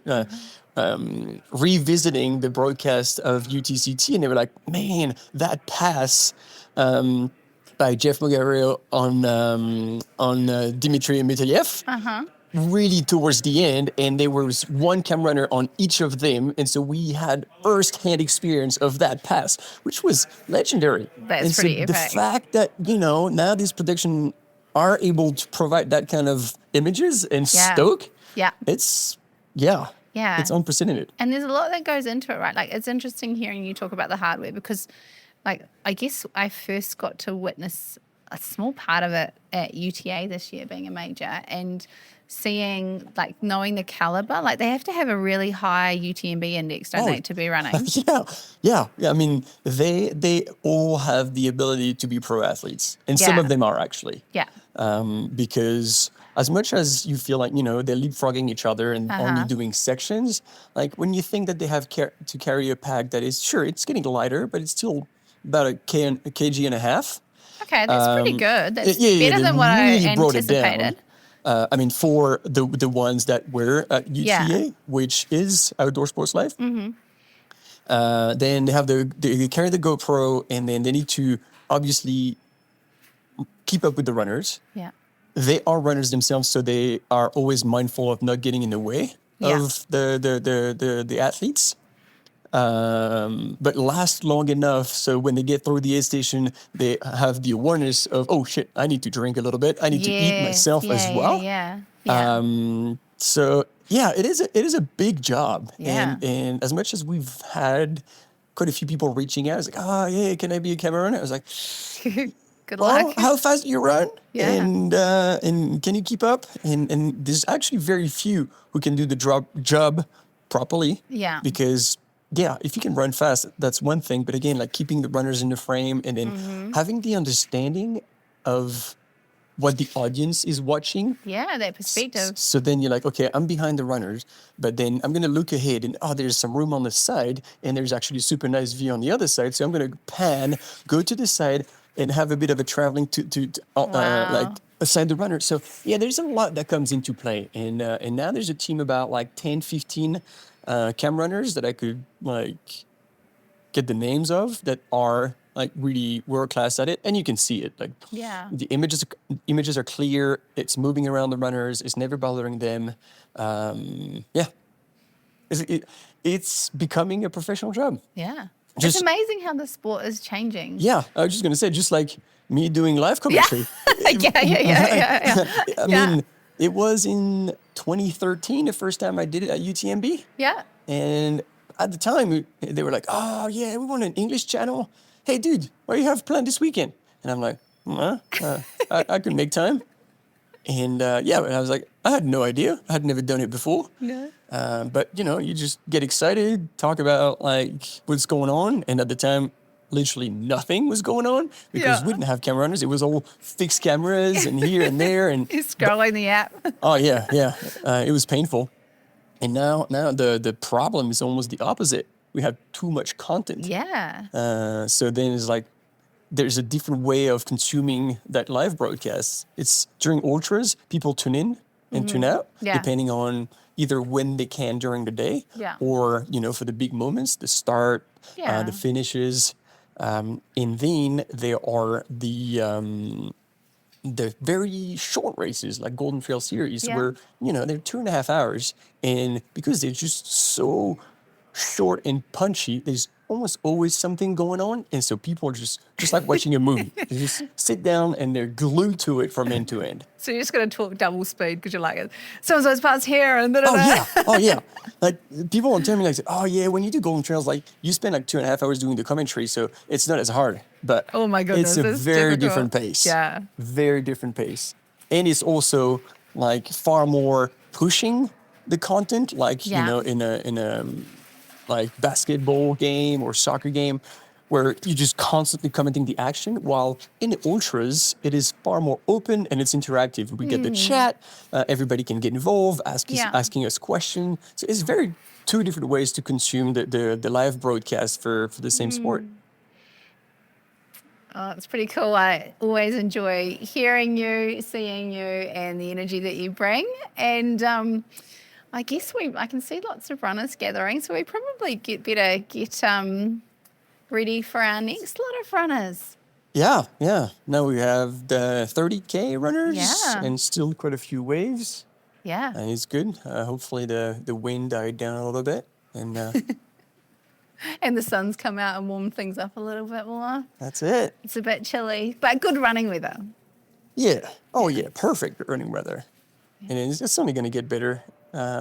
revisiting the broadcast of UTCT, and they were like, man, that pass by Jeff Mogario on Dmitry Mitayev, really towards the end, and there was one cam runner on each of them, and so we had first-hand experience of that pass, which was legendary. That's and pretty so epic. the fact that now these production are able to provide that kind of images and stoke, it's it's unprecedented. And there's a lot that goes into it, right? Like, it's interesting hearing you talk about the hardware because, like, I guess I first got to witness a small part of it at UTA this year, being a major, and seeing, like, knowing the caliber. Like, they have to have a really high UTMB index, don't they, to be running? Yeah. I mean, they all have the ability to be pro athletes, and some of them are actually. Yeah. Because as much as you feel like, they're leapfrogging each other and only doing sections, like when you think that they have to carry a pack that is, sure, it's getting lighter, but it's still about a kg and a half. Okay, that's pretty good. That's better than what really I brought it down. anticipated. I mean, for the ones that were at UTA, which is Outdoor Sports Life, then they have they carry the GoPro, and then they need to obviously keep up with the runners. Yeah. They are runners themselves, so they are always mindful of not getting in the way of the athletes. But last long enough so when they get through the aid station, they have the awareness of, oh shit, I need to drink a little bit. I need to eat myself as well. So it is a big job. And as much as we've had quite a few people reaching out, it's like, oh yeah, can I be a camera runner? I was like, good luck. How fast do you run? And can you keep up? And there's actually very few who can do the job properly. Because if you can run fast, that's one thing. But again, like keeping the runners in the frame and then having the understanding of what the audience is watching. Yeah, that perspective. So then you're like, okay, I'm behind the runners, but then I'm going to look ahead and, there's some room on the side and there's actually a super nice view on the other side. So I'm going to pan, go to the side and have a bit of a traveling to like aside the runner. So there's a lot that comes into play. And now there's a team about like 10, 15 cam runners that I could like get the names of that are like really world class at it, and you can see it. Like the images are clear. It's moving around the runners. It's never bothering them. It's becoming a professional job. Yeah, it's amazing how the sport is changing. Yeah, I was just gonna say, just like me doing live commentary. I mean, it was in 2013 the first time I did it at UTMB. Yeah. And at the time, they were like, oh, yeah, we want an English channel. Hey, dude, what do you have planned this weekend? And I'm like, I could make time. And I was like, I had no idea. I had never done it before. Yeah. But, you just get excited, talk about like what's going on. And at the time, literally nothing was going on because we didn't have camera runners. It was all fixed cameras and here and there. And you're scrolling the app. Oh, yeah. It was painful. And now the problem is almost the opposite. We have too much content. Yeah. So then it's like there's a different way of consuming that live broadcast. It's during ultras, people tune in and tune out, depending on either when they can during the day or, for the big moments, the start, the finishes. And then there are the very short races like Golden Trail Series where, they're 2.5 hours. And because they're just so short and punchy, there's almost always something going on. And so people are just like watching a movie. They just sit down and they're glued to it from end to end. So you're just going to talk double speed because you're like, so-and-so's past here and da-da-da. Oh, yeah. Like people will tell me like, oh, yeah, when you do Golden Trails, like you spend like 2.5 hours doing the commentary. So it's not as hard. But oh my goodness, it's a very different pace. Yeah. Very different pace. And it's also like far more pushing the content, like, in a like basketball game or soccer game, where you're just constantly commenting the action, while in the ultras, it is far more open and it's interactive. We get the chat, everybody can get involved, asking us questions. So it's very two different ways to consume the live broadcast for the same sport. Oh, it's pretty cool. I always enjoy hearing you, seeing you, and the energy that you bring. And I guess I can see lots of runners gathering, so we probably better get ready for our next lot of runners. Yeah. Now we have the 30K runners and still quite a few waves. Yeah. And it's good. Hopefully the wind died down a little bit. And and the sun's come out and warmed things up a little bit more. That's it. It's a bit chilly, but good running weather. Yeah. Oh, yeah. Perfect running weather. And it's only going to get better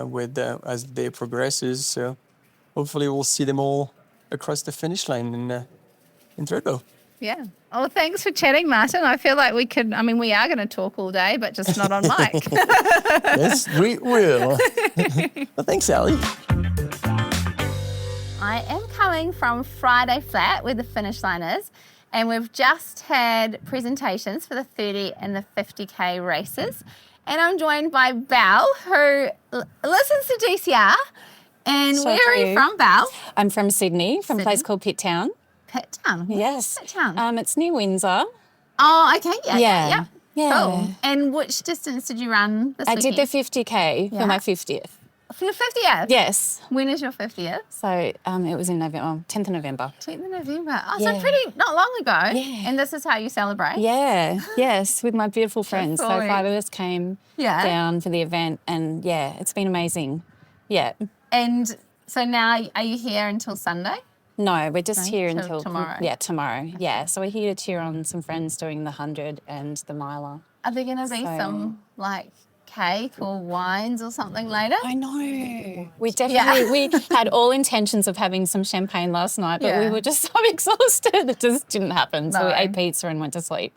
with as the day progresses. So hopefully we'll see them all across the finish line in Threadbow. Yeah. Oh, thanks for chatting, Martin. I feel like we are going to talk all day, but just not on mic. Yes, we will. Well, thanks, Allie. I am coming from Friday Flat, where the finish line is, and we've just had presentations for the 30 and the 50K races. And I'm joined by Belle, who listens to DCR. And So where are you true. from, Belle? I'm from Sydney, from a place called Pitt Town. Pitt Town. Yes. Pitt Town. It's near Windsor. Oh, okay. Yeah. Yeah. Cool. And which distance did you run this I weekend? did the 50K Yeah. for my 50th. For your 50th? Yes. When is your 50th? So it was in November, 10th of November. 10th of November. Oh, Yeah. so pretty not long ago. Yeah. And this is how you celebrate? Yeah, yes, with my beautiful friends. So boy. 5 of us came down for the event and yeah, it's been amazing. Yeah. And so now are you here until Sunday? No, we're just here till until tomorrow. Yeah, tomorrow. Yeah, so we're here to cheer on some friends doing the 100 and the miler. Are there going to be So- some like cake or wines or something later? I know. We definitely, we had all intentions of having some champagne last night, but we Yeah. were just so exhausted. It just didn't happen. So we No. ate pizza and went to sleep.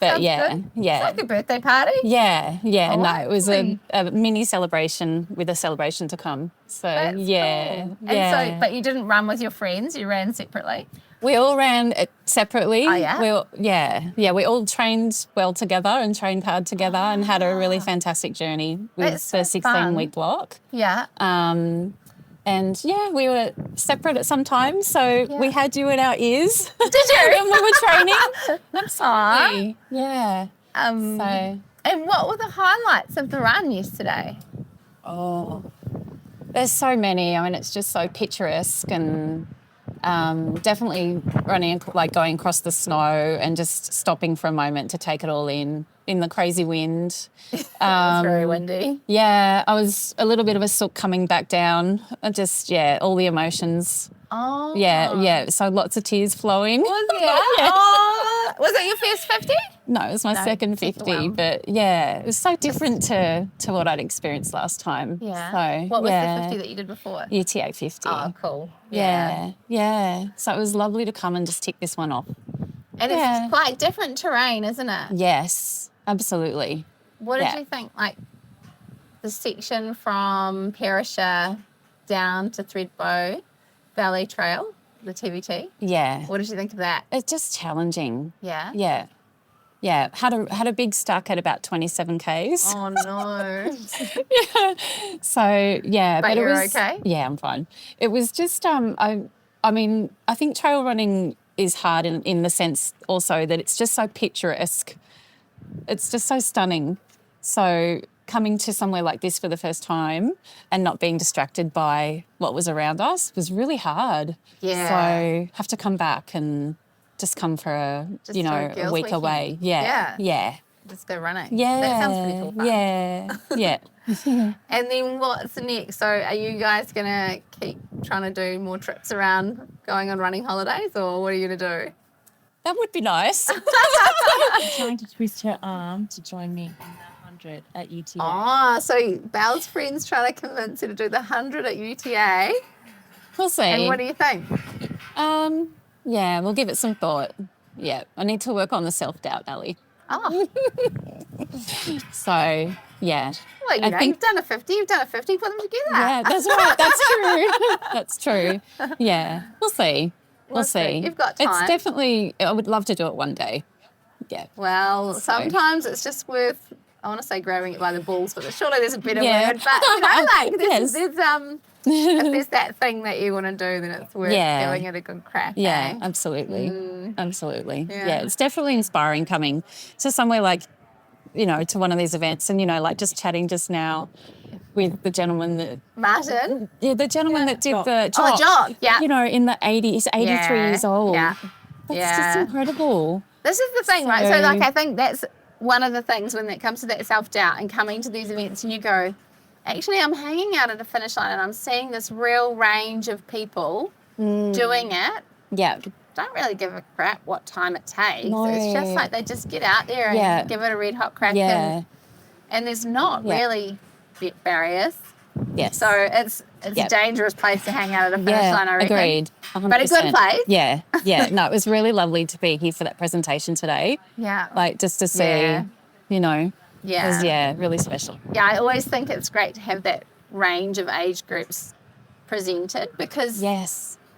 But Sounds yeah, good. yeah. It's like a birthday party. Yeah, Oh, no, it was a lovely. mini celebration with a celebration to come. So That's yeah, cool. yeah. And so, but you didn't run with your friends, you ran separately. We all ran it separately. Oh, yeah? We all trained well together and trained hard together and had a really fantastic journey with That's the so fun. 16-week block. Yeah. And yeah, we were separate at some time, so we had you in our ears. Did you? when we were training? Absolutely. Yeah. So And what were the highlights of the run yesterday? there's so many. I mean, it's just so picturesque and definitely running, like going across the snow and just stopping for a moment to take it all in the crazy wind. It's very windy. Yeah, I was a little bit of a sook coming back down. All the emotions. Oh. Yeah. So lots of tears flowing. Was it? Oh. Was it your first 50? No, it was my second 50. one. But yeah, it was so different to what I'd experienced last time. Yeah. So What was yeah. the 50 that you did before? UTA 50. Oh, cool. Yeah. So it was lovely to come and just tick this one off. And it's quite different terrain, isn't it? Yes, absolutely. What did Yeah. you think, like, the section from Perisher down to Threadbow Valley Trail, the TVT? Yeah. What did you think of that? It's just challenging. Yeah? Yeah. Had a big stuck at about 27 Ks. Oh, no. So yeah, But it you're was okay? Yeah, I'm fine. It was just I mean, I think trail running is hard in the sense also that it's just so picturesque. It's just so stunning. So coming to somewhere like this for the first time and not being distracted by what was around us was really hard. Yeah. So have to come back and just come for a Just do a a girls' week weekend. away. Yeah. Yeah. Just go running. Yeah. That sounds pretty cool fun. Yeah. And then what's next? So are you guys going to keep trying to do more trips around going on running holidays, or what are you going to do? That would be nice. Trying to twist her arm to join me in the 100 at UTA. Oh, so Belle's friends trying to convince you to do the 100 at UTA. We'll see. And what do you think? Yeah, we'll give it some thought. Yeah, I need to work on the self-doubt, Ellie. Oh, So, yeah. well, you I know, think- you've done a 50, put them together. Yeah, that's right. That's true. That's true. Yeah, we'll see. We'll see. You've got time. It's definitely, I would love to do it one day. Yeah. Well, sometimes it's just worth, I want to say grabbing it by the balls, but surely there's a better word. But, Yes. if there's that thing that you want to do, then it's worth giving it a good crack. Yeah, eh? absolutely. Absolutely. Yeah. Yeah, it's definitely inspiring coming to somewhere like, to one of these events and, like just chatting just now with the gentleman that... Martin? Yeah, the gentleman that did the... Jock, yeah. In the 80s, he's 83 years old. Yeah. That's just incredible. This is the thing, right? So, I think that's one of the things when it comes to that self-doubt and coming to these events and you go, actually, I'm hanging out at a finish line and I'm seeing this real range of people doing it. Yeah. Don't really give a crap what time it takes. No. It's just like they just get out there and give it a red hot crack. Yeah. And there's not really barriers. Yes. So it's a dangerous place to hang out at a finish line, I reckon. Agreed. 100%. But a good place. Yeah. Yeah. No, it was really lovely to be here for that presentation today. Yeah. Like just to see, it was, really special. Yeah, I always think it's great to have that range of age groups presented because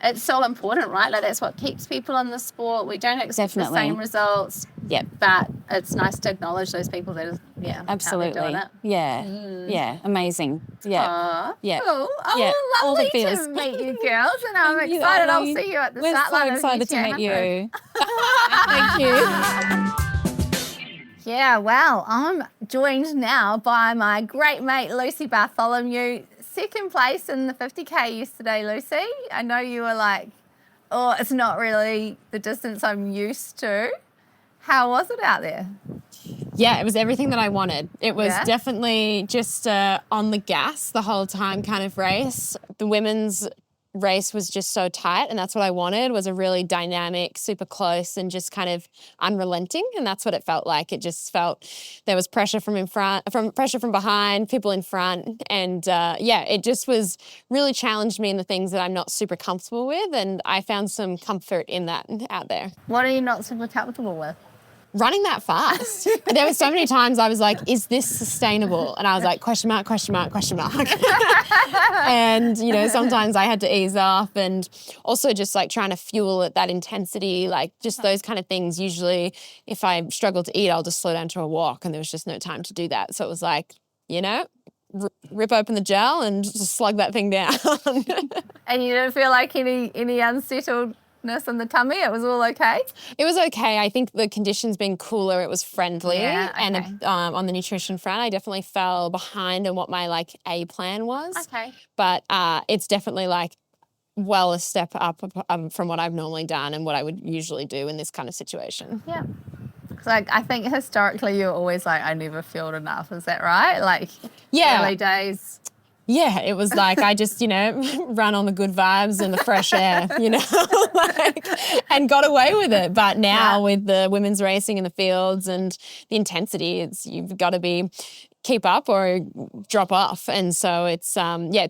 it's so important, right? Like that's what keeps people in the sport. We don't expect the same results. Yep. But it's nice to acknowledge those people that are, absolutely doing it. Yeah. Yeah. Amazing. Yeah. Aww, yeah. Cool. Oh, Yeah. All the lovely feels. to meet you girls, and I'm excited. I'll see you at the start line. We're so excited to meet you. Thank you. Yeah, well, I'm joined now by my great mate, Lucy Bartholomew. Second place in the 50K yesterday, Lucy. I know you were like, oh, it's not really the distance I'm used to. How was it out there? Yeah, it was everything that I wanted. It was definitely just on the gas the whole time kind of race. The women's race was just so tight, and that's what I wanted, was a really dynamic, super close and just kind of unrelenting, and that's what it felt like. It just felt there was pressure from in front, pressure from behind, people in front, and it just was really challenged me in the things that I'm not super comfortable with, and I found some comfort in that out there. What are you not super comfortable with? Running that fast. There were so many times I was like, is this sustainable? And I was like, question mark, question mark, question mark. And, sometimes I had to ease off, and also just like trying to fuel at that intensity, like just those kind of things. Usually if I struggle to eat, I'll just slow down to a walk, and there was just no time to do that. So it was like, rip open the gel and just slug that thing down. And you didn't feel like any unsettled in the tummy? It was all okay? It was okay. I think the conditions being cooler, it was friendly. Yeah, okay. And on the nutrition front, I definitely fell behind on what my A plan was. Okay. But it's definitely a step up from what I've normally done and what I would usually do in this kind of situation. Yeah. Because I think historically you're always like, I never feel enough. Is that right? Early days. Yeah, it was I just, run on the good vibes and the fresh air, and got away with it. But now with the women's racing in the fields and the intensity, you've got to keep up or drop off. And so it's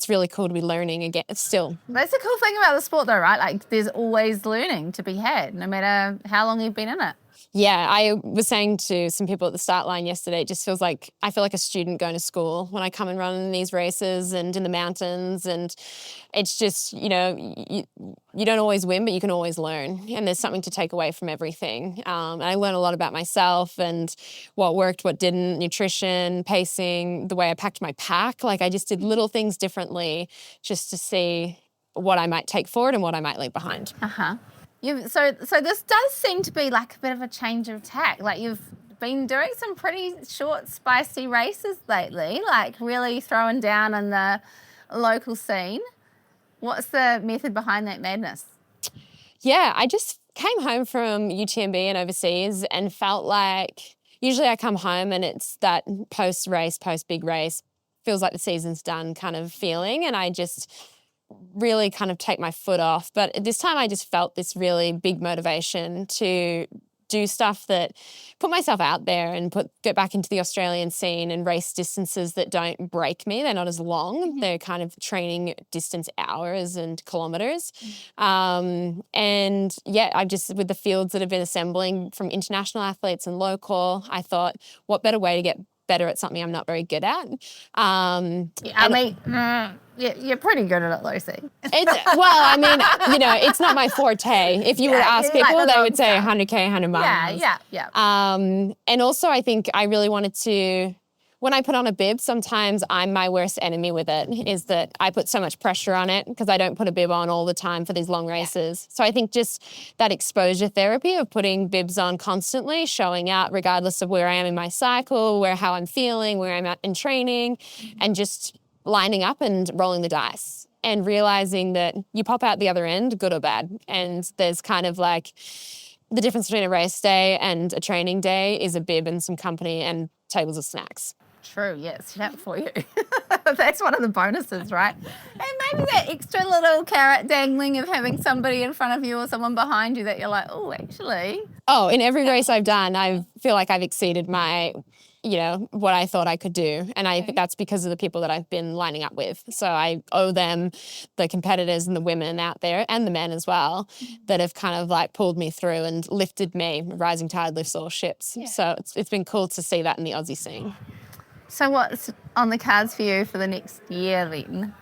really cool to be learning again still. That's the cool thing about the sport though, right? There's always learning to be had, no matter how long you've been in it. Yeah, I was saying to some people at the start line yesterday, it just feels like I feel like a student going to school when I come and run in these races and in the mountains. And it's just, you don't always win, but you can always learn. And there's something to take away from everything. And I learned a lot about myself and what worked, what didn't, nutrition, pacing, the way I packed my pack. I just did little things differently just to see what I might take forward and what I might leave behind. Uh-huh. So this does seem to be a bit of a change of tack. You've been doing some pretty short, spicy races lately, really throwing down in the local scene. What's the method behind that madness? Yeah, I just came home from UTMB and overseas and felt like usually I come home and it's that post-race, post-big race, feels like the season's done kind of feeling, and I just really kind of take my foot off. But this time I just felt this really big motivation to do stuff that put myself out there and get back into the Australian scene and race distances that don't break me. They're not as long. They're kind of training distance hours and kilometres. I just, with the fields that have been assembling from international athletes and local, I thought, what better way to get better at something I'm not very good at. You're pretty good at it, Lucy. It's not my forte. If you were to ask people, they would say 100K, 100 miles. Yeah. And also I think I really wanted to, when I put on a bib, sometimes I'm my worst enemy with it, is that I put so much pressure on it because I don't put a bib on all the time for these long races. So I think just that exposure therapy of putting bibs on constantly, showing out regardless of where I am in my cycle, how I'm feeling, where I'm at in training, and just lining up and rolling the dice and realizing that you pop out the other end, good or bad. And there's kind of like the difference between a race day and a training day is a bib and some company and tables of snacks. True, yes, that for you. That's one of the bonuses, right? And maybe that extra little carrot dangling of having somebody in front of you or someone behind you that you're like, oh, actually. Oh, in every race I've done, I feel like I've exceeded my, what I thought I could do. And I think that's because of the people that I've been lining up with. So I owe them, the competitors and the women out there and the men as well, that have kind of like pulled me through and lifted me. Rising tide lifts all ships. Yeah. So it's been cool to see that in the Aussie scene. So what's on the cards for you for the next year then?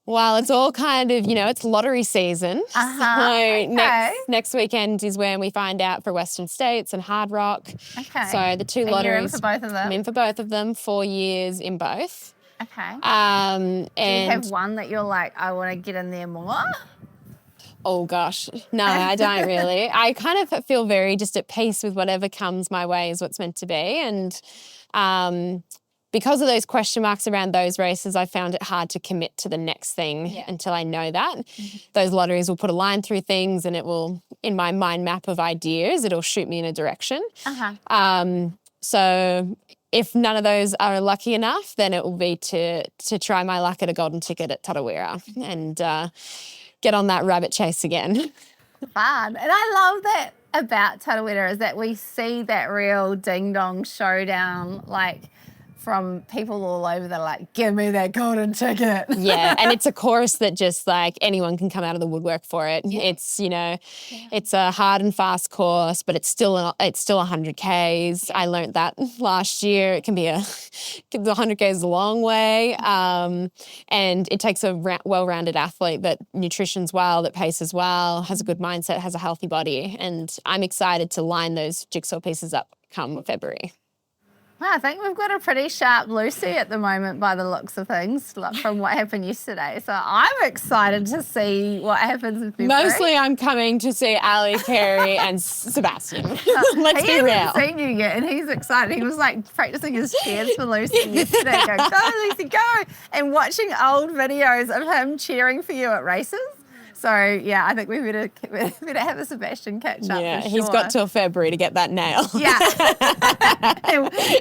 Well, it's all kind of, it's lottery season. So next weekend is when we find out for Western States and Hard Rock. Okay. So the two lotteries. You're in for both of them? I'm in for both of them, 4 years in both. Okay. And do you have one that you're like, I want to get in there more? Oh gosh, no, I don't really. I kind of feel very just at peace with whatever comes my way is what's meant to be. And because of those question marks around those races, I found it hard to commit to the next thing until I know that. Mm-hmm. Those lotteries will put a line through things and it will, in my mind map of ideas, it'll shoot me in a direction. So if none of those are lucky enough, then it will be to try my luck at a golden ticket at Tarawera and get on that rabbit chase again. Fun. And I love that about Tarawera is that we see that real ding-dong showdown, like, from people all over that are like, give me that golden ticket. Yeah, and it's a course that just like anyone can come out of the woodwork for it. Yeah. It's, it's a hard and fast course, but it's still 100 Ks. I learned that last year. It can be the 100 Ks is a long way. And it takes a well-rounded athlete that nutrition's well, that paces well, has a good mindset, has a healthy body. And I'm excited to line those jigsaw pieces up come February. Well, I think we've got a pretty sharp Lucy at the moment by the looks of things from what happened yesterday. So I'm excited to see what happens in February. Mostly I'm coming to see Ali, Carrie and Sebastian. Let's be real. He hasn't seen you yet and he's excited. He was like practicing his cheers for Lucy yesterday. Go, Lucy, go. And watching old videos of him cheering for you at races. So, I think we better have a Sebastian catch up. Yeah, for sure. He's got till February to get that nail. Yeah.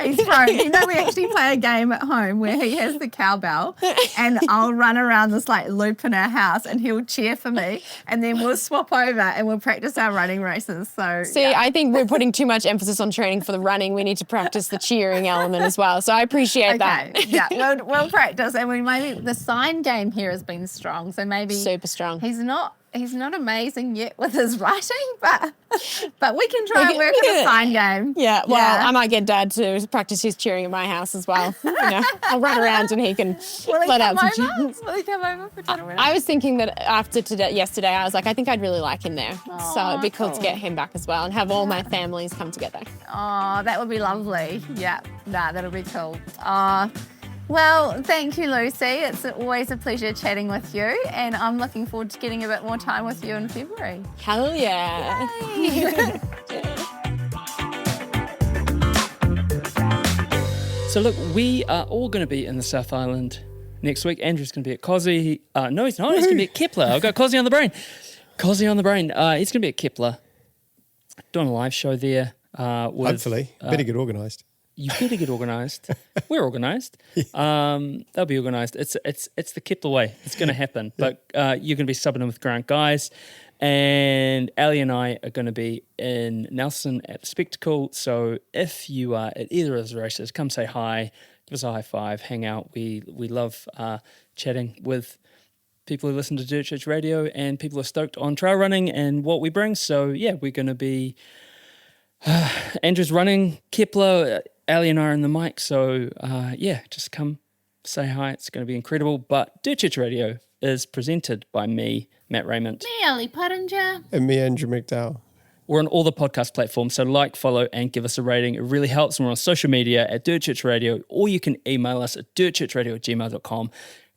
He's thrown. We actually play a game at home where he has the cowbell and I'll run around this like loop in our house and he'll cheer for me and then we'll swap over and we'll practice our running races. So I think we're putting too much emphasis on training for the running. We need to practice the cheering element as well. So I appreciate that. Yeah, we'll practice and maybe the sign game here has been strong. So maybe super strong. He's not amazing yet with his writing, but we can try and work on a sign game. Yeah, well, I might get Dad to practice his cheering at my house as well. I'll run around and he can let out some cheers. Will he come over for Tarawera? I was thinking that after yesterday, I was like, I think I'd really like him there. So it'd be cool to get him back as well and have all my families come together. Oh, that would be lovely. Yeah, that'll be cool. Well, thank you, Lucy. It's always a pleasure chatting with you, and I'm looking forward to getting a bit more time with you in February. Hell yeah. So look, we are all going to be in the South Island next week. Andrew's going to be at Kosci. No, he's not. He's going to be at Kepler. I've got Kosci on the brain. He's going to be at Kepler doing a live show there. Hopefully. Better get organised. You better get organised. We're organised. They'll be organised. It's the Kepler way. It's going to happen. But you're going to be subbing in with Grant Guys. And Ali and I are going to be in Nelson at the Spectacle. So if you are at either of those races, come say hi, give us a high five, hang out. We love chatting with people who listen to Dirt Church Radio and people who are stoked on trail running and what we bring. So, we're going to be... Andrew's running Kepler. Ali and I are in the mic, so just come say hi. It's going to be incredible. But Dirt Church Radio is presented by me, Matt Raymond. Me, Ellie Pottinger. And me, Andrew McDowell. We're on all the podcast platforms, so like, follow, and give us a rating. It really helps. We're on social media at Dirt Church Radio, or you can email us at dirtchurchradio@gmail.com.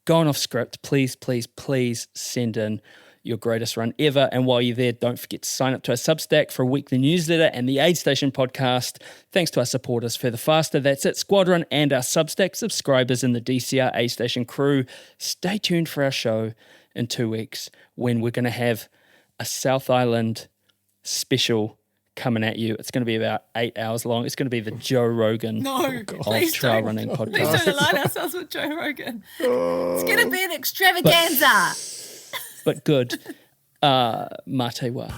Going off script, please, please, please send in your greatest run ever. And while you're there, don't forget to sign up to our Substack for a weekly newsletter and the Aid Station podcast. Thanks to our supporters, Further Faster, That's It Squadron, and our Substack subscribers in the DCR Aid Station crew. Stay tuned for our show in 2 weeks when we're going to have a South Island special coming at you. It's going to be about 8 hours long. It's going to be the Joe Rogan of trail running podcast. Please don't align ourselves with Joe Rogan. It's going to be an extravaganza. But good. Mā te wā.